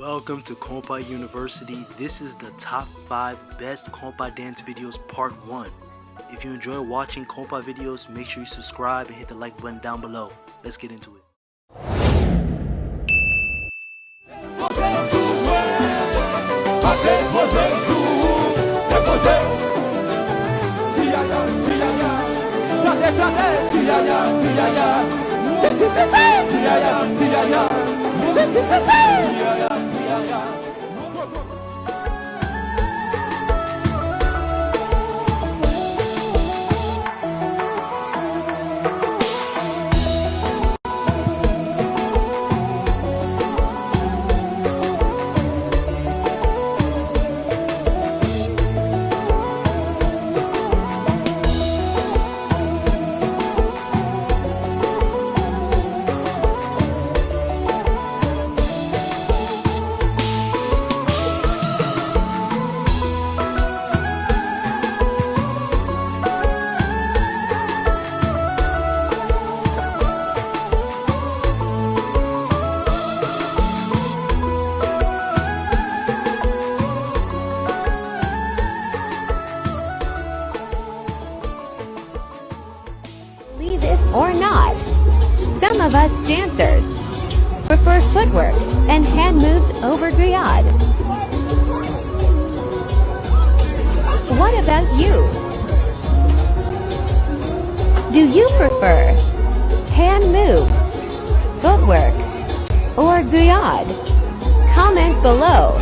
Welcome to Kompa University. This is the top 5 best Kompa dance videos part 1. If you enjoy watching Kompa videos, make sure you subscribe and hit the like button down below. Let's get into it. Believe it or not, some of us dancers prefer footwork and hand moves over Gouyad. What about you? Do you prefer hand moves, footwork, or Gouyad? Comment below.